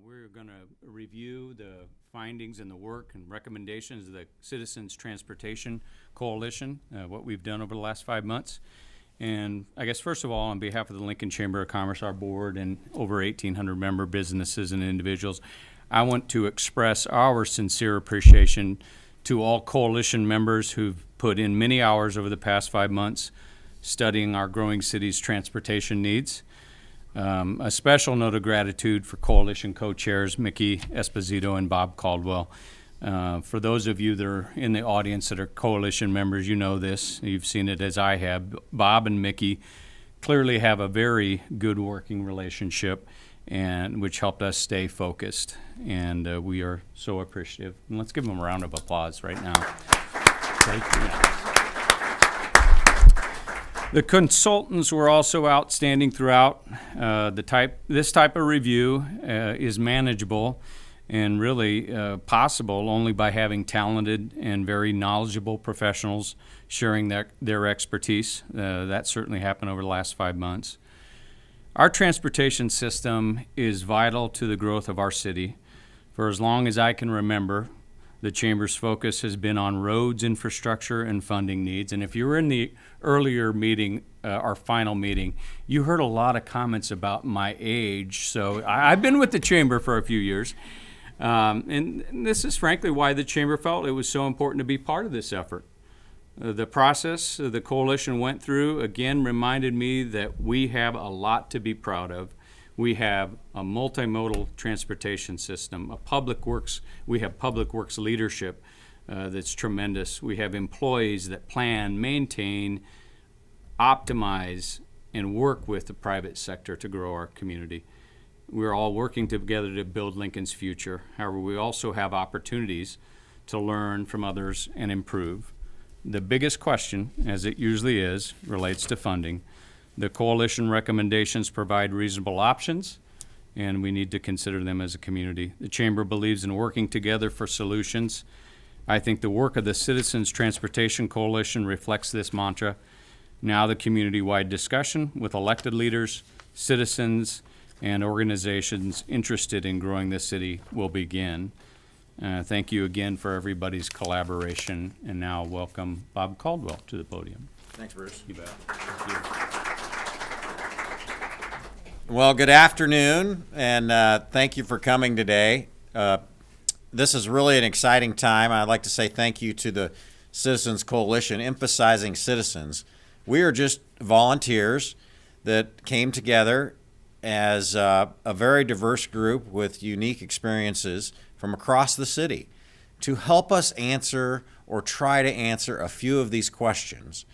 We're going to review the findings and the work and recommendations of the Citizens Transportation Coalition, what we've done over the last 5 months. And I guess, first of all, on behalf of the Lincoln Chamber of Commerce, our board, and over 1,800 member businesses and individuals, I want to express our sincere appreciation to all coalition members who've put in many hours over the past 5 months studying our growing city's transportation needs. A special note of gratitude for coalition co-chairs Mickey Esposito and Bob Caldwell. For those of you that are in the audience that are coalition members, you know this. You've seen it as I have. Bob and Mickey clearly have a very good working relationship, and which helped us stay focused. And we are so appreciative. And let's give them a round of applause right now. Thank you. The consultants were also outstanding throughout. This type of review is manageable and really possible only by having talented and very knowledgeable professionals sharing their expertise. That certainly happened over the last 5 months. Our transportation system is vital to the growth of our city. For as long as I can remember, the Chamber's focus has been on roads, infrastructure, and funding needs. And if you were in the earlier meeting, our final meeting, you heard a lot of comments about my age. So I've been with the Chamber for a few years. And this is frankly why the Chamber felt it was so important to be part of this effort. The process the coalition went through, again, reminded me that we have a lot to be proud of. We have a multimodal transportation system, we have public works leadership that's tremendous. We have employees that plan, maintain, optimize, and work with the private sector to grow our community. We're all working together to build Lincoln's future. However, we also have opportunities to learn from others and improve. The biggest question, as it usually is, relates to funding. The coalition recommendations provide reasonable options, and we need to consider them as a community. The Chamber believes in working together for solutions. I think the work of the Citizens Transportation Coalition reflects this mantra. Now the community-wide discussion with elected leaders, citizens, and organizations interested in growing this city will begin. Thank you again for everybody's collaboration, and now welcome Bob Caldwell to the podium. Thanks, Bruce. You bet. Thank you. Well, good afternoon, and thank you for coming today. This is really an exciting time. I'd like to say thank you to the Citizens Coalition, emphasizing citizens. We are just volunteers that came together as a very diverse group with unique experiences from across the city to help us answer or try to answer a few of these questions.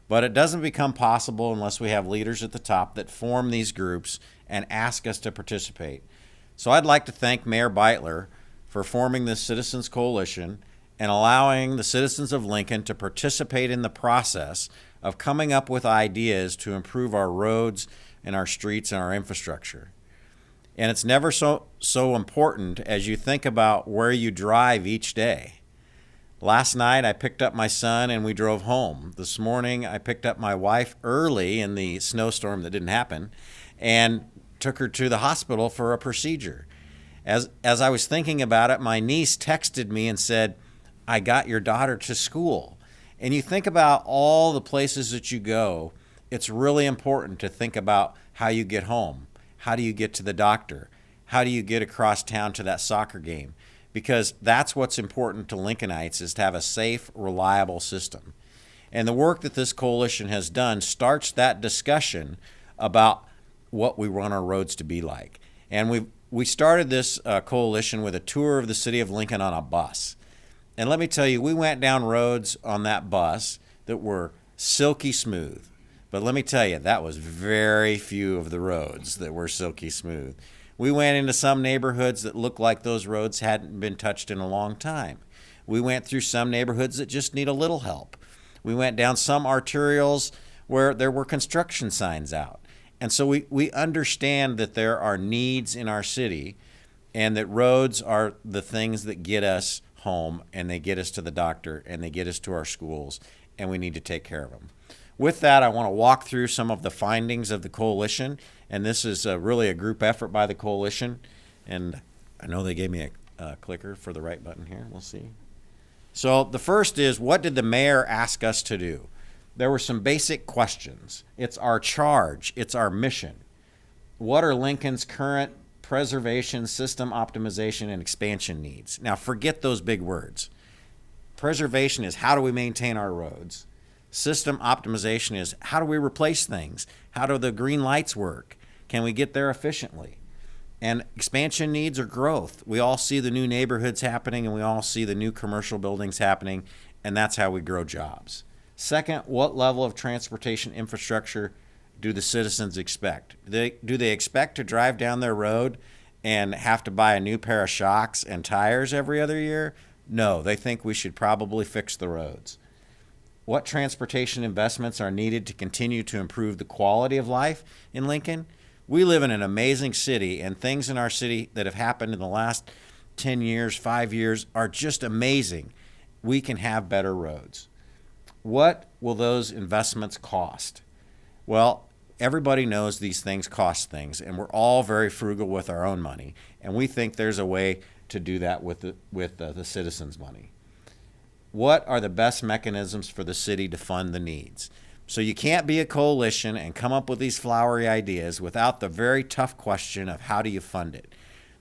But it doesn't become possible unless we have leaders at the top that form these groups and ask us to participate. So I'd like to thank Mayor Beitler for forming this Citizens Coalition and allowing the citizens of Lincoln to participate in the process of coming up with ideas to improve our roads and our streets and our infrastructure. And it's never so important as you think about where you drive each day. Last night I picked up my son and we drove home. This morning I picked up my wife early in the snowstorm that didn't happen and took her to the hospital for a procedure. As I was thinking about it, my niece texted me and said, "I got your daughter to school." And you think about all the places that you go, it's really important to think about how you get home. How do you get to the doctor? How do you get across town to that soccer game? Because that's what's important to Lincolnites, is to have a safe, reliable system. And the work that this coalition has done starts that discussion about what we want our roads to be like. And we started this coalition with a tour of the city of Lincoln on a bus. And let me tell you, we went down roads on that bus that were silky smooth. But let me tell you, that was very few of the roads that were silky smooth. We went into some neighborhoods that looked like those roads hadn't been touched in a long time. We went through some neighborhoods that just need a little help. We went down some arterials where there were construction signs out. And so we understand that there are needs in our city and that roads are the things that get us home and they get us to the doctor and they get us to our schools, and we need to take care of them. With that, I want to walk through some of the findings of the coalition, and this is really a group effort by the coalition, and I know they gave me a clicker for the right button here. We'll see. So the first is, what did the mayor ask us to do? There were some basic questions. It's our charge. It's our mission. What are Lincoln's current preservation, system optimization, and expansion needs? Now, forget those big words. Preservation is how do we maintain our roads? System optimization is how do we replace things? How do the green lights work? Can we get there efficiently? And expansion needs are growth. We all see the new neighborhoods happening, and we all see the new commercial buildings happening, and that's how we grow jobs. Second, what level of transportation infrastructure do the citizens expect? Do they expect to drive down their road and have to buy a new pair of shocks and tires every other year? No, they think we should probably fix the roads. What transportation investments are needed to continue to improve the quality of life in Lincoln? We live in an amazing city, and things in our city that have happened in the last 10 years, 5 years, are just amazing. We can have better roads. What will those investments cost? Well, everybody knows these things cost things, and we're all very frugal with our own money, and we think there's a way to do that with the citizens' money. What are the best mechanisms for the city to fund the needs? So you can't be a coalition and come up with these flowery ideas without the very tough question of how do you fund it?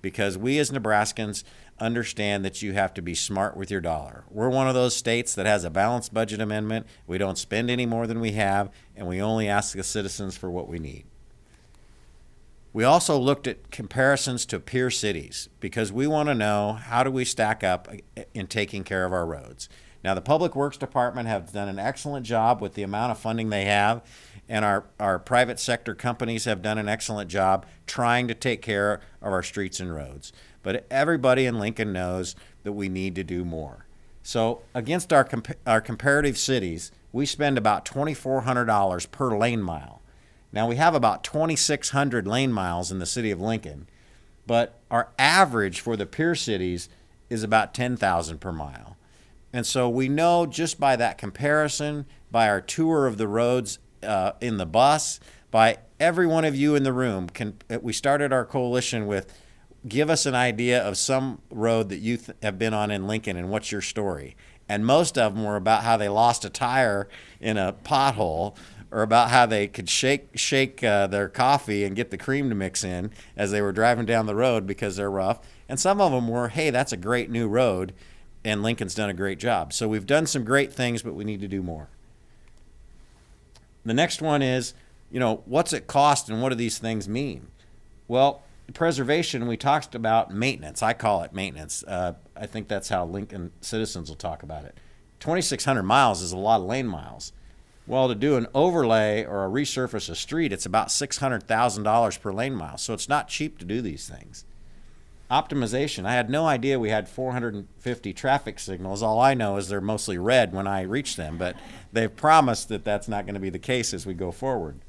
Because we as Nebraskans understand that you have to be smart with your dollar. We're one of those states that has a balanced budget amendment. We don't spend any more than we have, and we only ask the citizens for what we need. We also looked at comparisons to peer cities because we want to know how do we stack up in taking care of our roads. Now, the Public Works Department have done an excellent job with the amount of funding they have, and our private sector companies have done an excellent job trying to take care of our streets and roads. But everybody in Lincoln knows that we need to do more. So against our comparative cities, we spend about $2,400 per lane mile. Now, we have about 2,600 lane miles in the city of Lincoln, but our average for the peer cities is about 10,000 per mile. And so we know just by that comparison, by our tour of the roads in the bus, by every one of you in the room, we started our coalition with, give us an idea of some road that you have been on in Lincoln and what's your story. And most of them were about how they lost a tire in a pothole, or about how they could shake their coffee and get the cream to mix in as they were driving down the road because they're rough. And some of them were, hey, that's a great new road, and Lincoln's done a great job. So we've done some great things, but we need to do more. The next one is, what's it cost and what do these things mean? Well, preservation, we talked about maintenance. I call it maintenance. I think that's how Lincoln citizens will talk about it. 2,600 miles is a lot of lane miles. Well, to do an overlay or resurface a street, it's about $600,000 per lane mile. So it's not cheap to do these things. Optimization. I had no idea we had 450 traffic signals. All I know is they're mostly red when I reach them, but they've promised that that's not going to be the case as we go forward.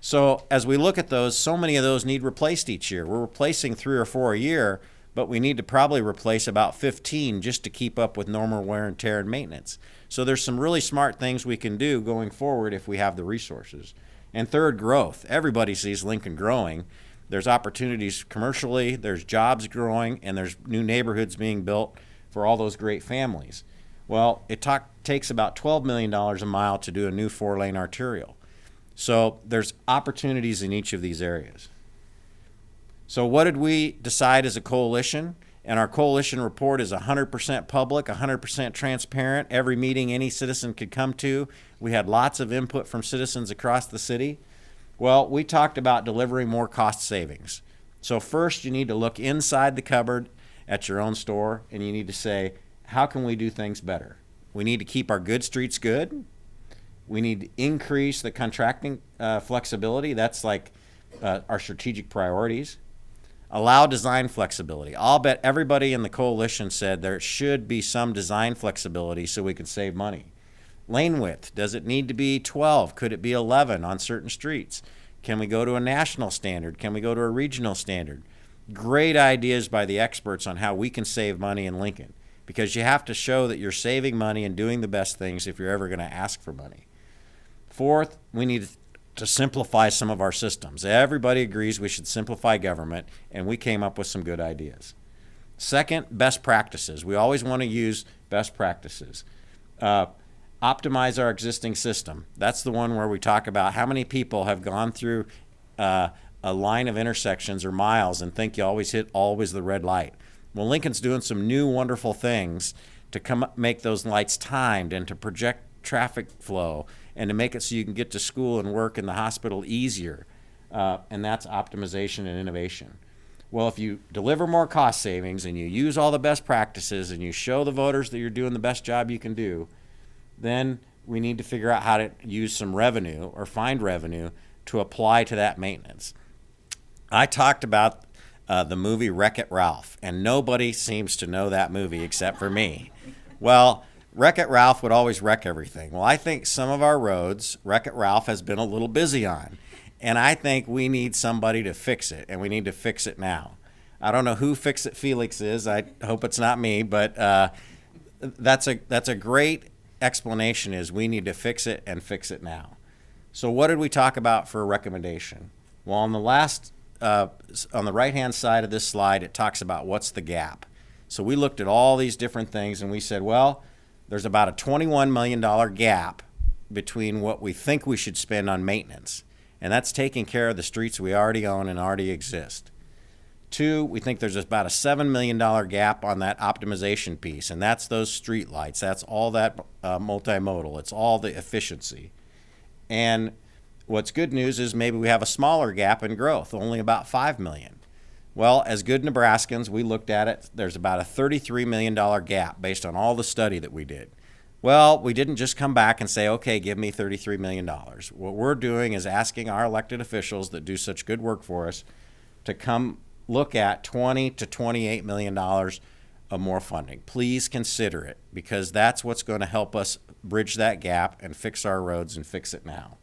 So as we look at those, so many of those need replaced each year. We're replacing 3 or 4 a year, but we need to probably replace about 15 just to keep up with normal wear and tear and maintenance. So there's some really smart things we can do going forward if we have the resources. And third, growth. Everybody sees Lincoln growing. There's opportunities commercially, there's jobs growing, and there's new neighborhoods being built for all those great families. Well, it takes about $12 million a mile to do a new 4-lane arterial. So there's opportunities in each of these areas. So what did we decide as a coalition? And our coalition report is 100% public, 100% transparent. Every meeting any citizen could come to. We had lots of input from citizens across the city. Well, we talked about delivering more cost savings. So first, you need to look inside the cupboard at your own store, and you need to say, how can we do things better? We need to keep our good streets good. We need to increase the contracting flexibility. That's like our strategic priorities. Allow design flexibility. I'll bet everybody in the coalition said there should be some design flexibility so we can save money. Lane width, does it need to be 12? Could it be 11 on certain streets? Can we go to a national standard? Can we go to a regional standard? Great ideas by the experts on how we can save money in Lincoln, because you have to show that you're saving money and doing the best things if you're ever going to ask for money. Fourth, we need to simplify some of our systems. Everybody agrees we should simplify government, and we came up with some good ideas. Second, best practices. We always want to use best practices. Optimize our existing system. That's the one where we talk about how many people have gone through a line of intersections or miles and think you always hit always the red light. Well, Lincoln's doing some new wonderful things to make those lights timed and to project traffic flow and to make it so you can get to school and work in the hospital easier. And that's optimization and innovation. Well, if you deliver more cost savings and you use all the best practices and you show the voters that you're doing the best job you can do, then we need to figure out how to use some revenue or find revenue to apply to that maintenance. I talked about the movie Wreck-It Ralph, and nobody seems to know that movie except for me. Well, Wreck-It Ralph would always wreck everything. Well, I think some of our roads, Wreck-It Ralph has been a little busy on. And I think we need somebody to fix it, and we need to fix it now. I don't know who Fix-It Felix is. I hope it's not me, but that's a great explanation is we need to fix it and fix it now. So what did we talk about for a recommendation? Well, on the right-hand side of this slide, it talks about what's the gap. So we looked at all these different things, and we said, well, there's about a $21 million gap between what we think we should spend on maintenance. And that's taking care of the streets we already own and already exist. 2, we think there's about a $7 million gap on that optimization piece, and that's those street lights. That's all that multimodal. It's all the efficiency. And what's good news is maybe we have a smaller gap in growth, only about $5 million. Well, as good Nebraskans, we looked at it. There's about a $33 million gap based on all the study that we did. Well, we didn't just come back and say, okay, give me $33 million. What we're doing is asking our elected officials that do such good work for us to come look at $20 to $28 million of more funding. Please consider it, because that's what's going to help us bridge that gap and fix our roads and fix it now.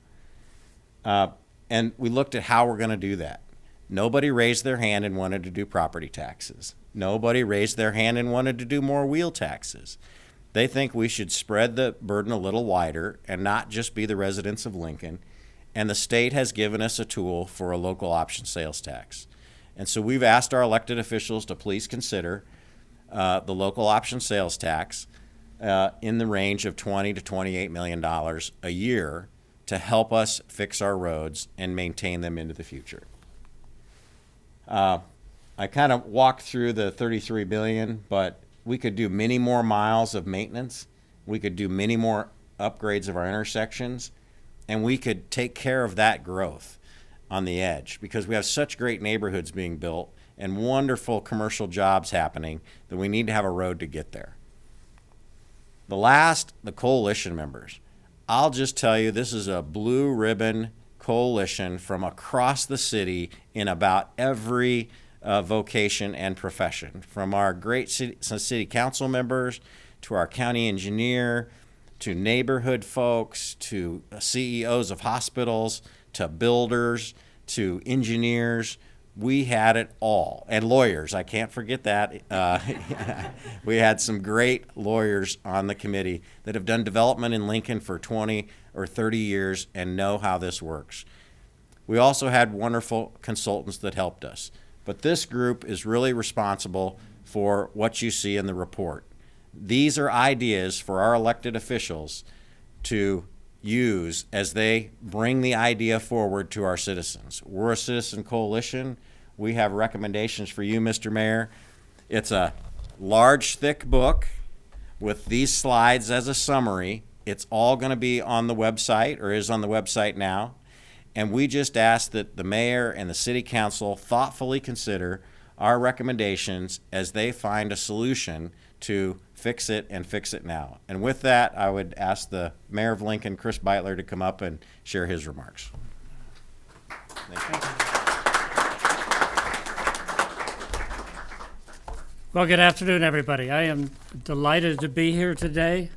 And we looked at how we're going to do that. Nobody raised their hand and wanted to do property taxes. Nobody raised their hand and wanted to do more wheel taxes. They think we should spread the burden a little wider and not just be the residents of Lincoln. And the state has given us a tool for a local option sales tax. And so we've asked our elected officials to please consider the local option sales tax in the range of $20 to $28 million a year to help us fix our roads and maintain them into the future. I kind of walked through the $33 billion, but we could do many more miles of maintenance. We could do many more upgrades of our intersections, and we could take care of that growth on the edge because we have such great neighborhoods being built and wonderful commercial jobs happening that we need to have a road to get there. The coalition members. I'll just tell you, this is a blue ribbon coalition from across the city in about every vocation and profession, from our great city council members to our county engineer to neighborhood folks to CEOs of hospitals to builders to engineers. We had it all. And lawyers, I can't forget that. We had some great lawyers on the committee that have done development in Lincoln for 20 or 30 years and know how this works. We also had wonderful consultants that helped us. But this group is really responsible for what you see in the report. These are ideas for our elected officials to use as they bring the idea forward to our citizens. We're a citizen coalition. We have recommendations for you, Mr. Mayor. It's a large, thick book with these slides as a summary. It's all going to be on the website, or is on the website now. And we just ask that the mayor and the city council thoughtfully consider our recommendations as they find a solution to fix it and fix it now. And with that, I would ask the mayor of Lincoln, Chris Beitler, to come up and share his remarks. Thank you. Well, good afternoon, everybody. I am delighted to be here today.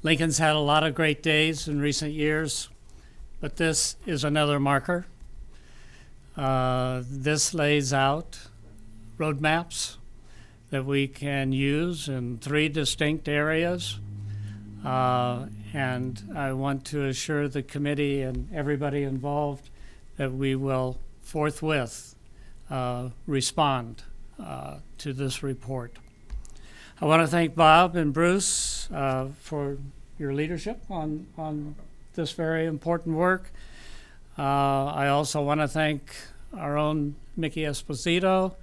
Lincoln's had a lot of great days in recent years, but this is another marker. This lays out roadmaps that we can use in 3 distinct areas. And I want to assure the committee and everybody involved that we will forthwith respond to this report. I want to thank Bob and Bruce for your leadership on this very important work. I also want to thank our own Mickey Esposito,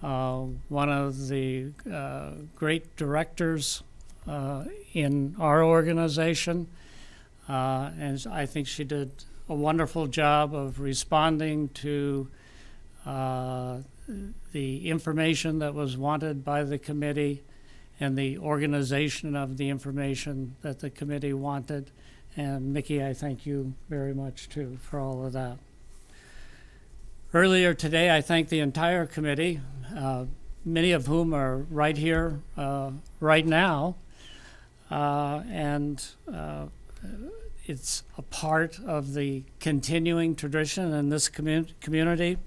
one of the great directors in our organization. And I think she did a wonderful job of responding to the information that was wanted by the committee and the organization of the information that the committee wanted. And Mickey, I thank you very much too for all of that. Earlier today, I thanked the entire committee, many of whom are right here right now. It's a part of the continuing tradition in this community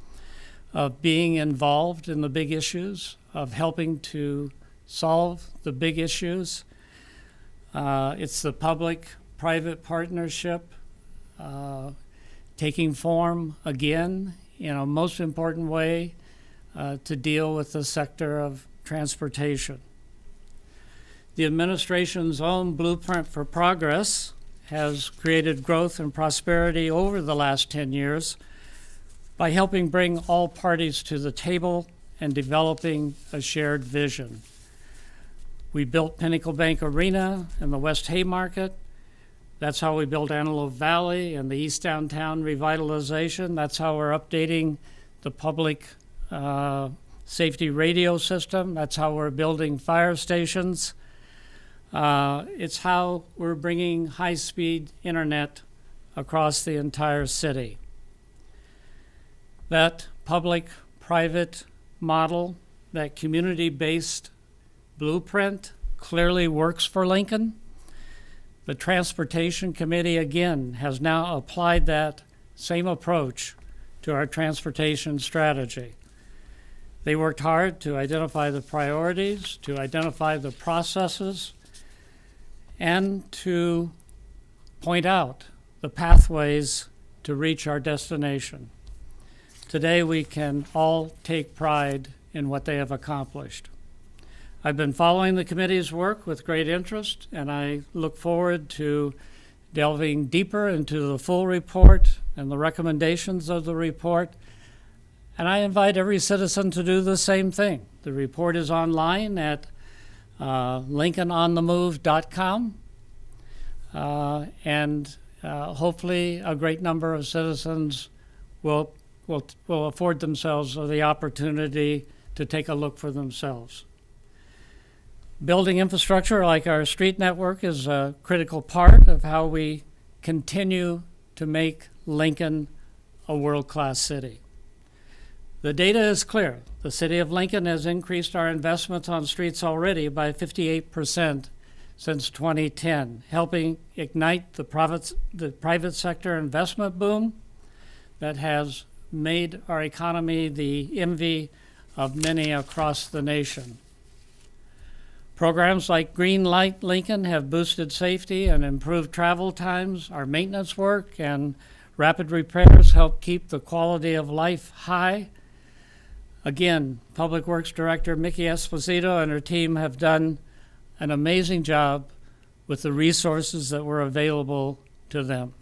of being involved in the big issues, of helping to solve the big issues. It's the public-private partnership taking form again in a most important way to deal with the sector of transportation. The administration's own Blueprint for Progress has created growth and prosperity over the last 10 years by helping bring all parties to the table and developing a shared vision. We built Pinnacle Bank Arena and the West Haymarket. That's how we built Antelope Valley and the East Downtown revitalization. That's how we're updating the public safety radio system. That's how we're building fire stations. It's how we're bringing high-speed internet across the entire city. That public-private model, that community-based blueprint clearly works for Lincoln. The Transportation Committee, again, has now applied that same approach to our transportation strategy. They worked hard to identify the priorities, to identify the processes, and to point out the pathways to reach our destination. Today, we can all take pride in what they have accomplished. I've been following the committee's work with great interest, and I look forward to delving deeper into the full report and the recommendations of the report. And I invite every citizen to do the same thing. The report is online at lincolnonthemove.com, and hopefully a great number of citizens will afford themselves the opportunity to take a look for themselves. Building infrastructure like our street network is a critical part of how we continue to make Lincoln a world-class city. The data is clear. The city of Lincoln has increased our investments on streets already by 58% since 2010, helping ignite the private sector investment boom that has made our economy the envy of many across the nation. Programs like Green Light Lincoln have boosted safety and improved travel times. Our maintenance work and rapid repairs help keep the quality of life high. Again, Public Works Director Mickey Esposito and her team have done an amazing job with the resources that were available to them.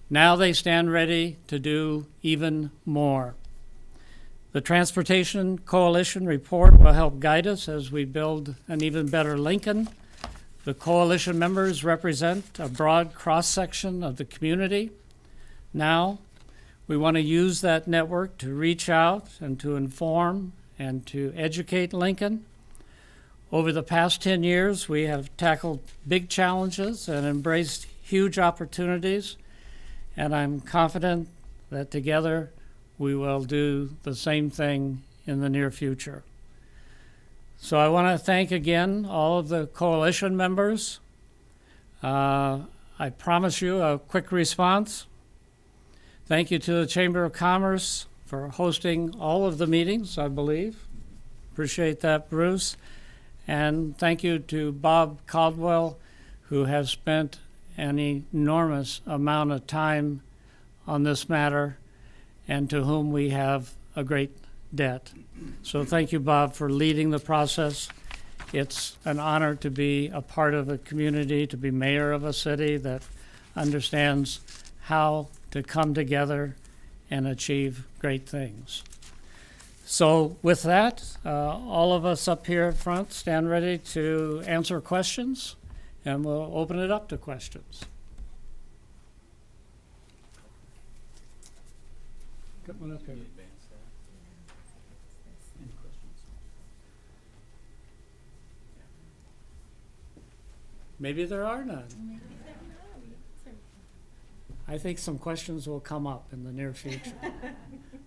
Now they stand ready to do even more. The Transportation Coalition report will help guide us as we build an even better Lincoln. The coalition members represent a broad cross-section of the community. Now, we want to use that network to reach out and to inform and to educate Lincoln. Over the past 10 years, we have tackled big challenges and embraced huge opportunities, and I'm confident that together we will do the same thing in the near future. So I want to thank again all of the coalition members. I promise you a quick response. Thank you to the Chamber of Commerce for hosting all of the meetings, I believe. Appreciate that, Bruce. And thank you to Bob Caldwell, who has spent an enormous amount of time on this matter and to whom we have a great debt. So thank you, Bob, for leading the process. It's an honor to be a part of a community, to be mayor of a city that understands how to come together and achieve great things. So with that, all of us up here at front stand ready to answer questions, and we'll open it up to questions. Come on up here. Maybe there are none. I think some questions will come up in the near future.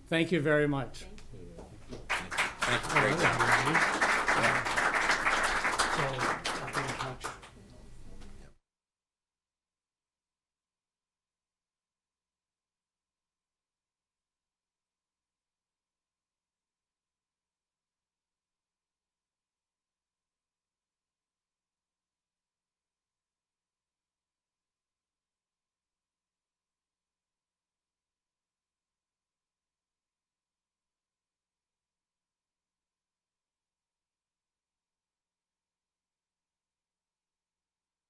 Thank you very much. Thank you. Great job.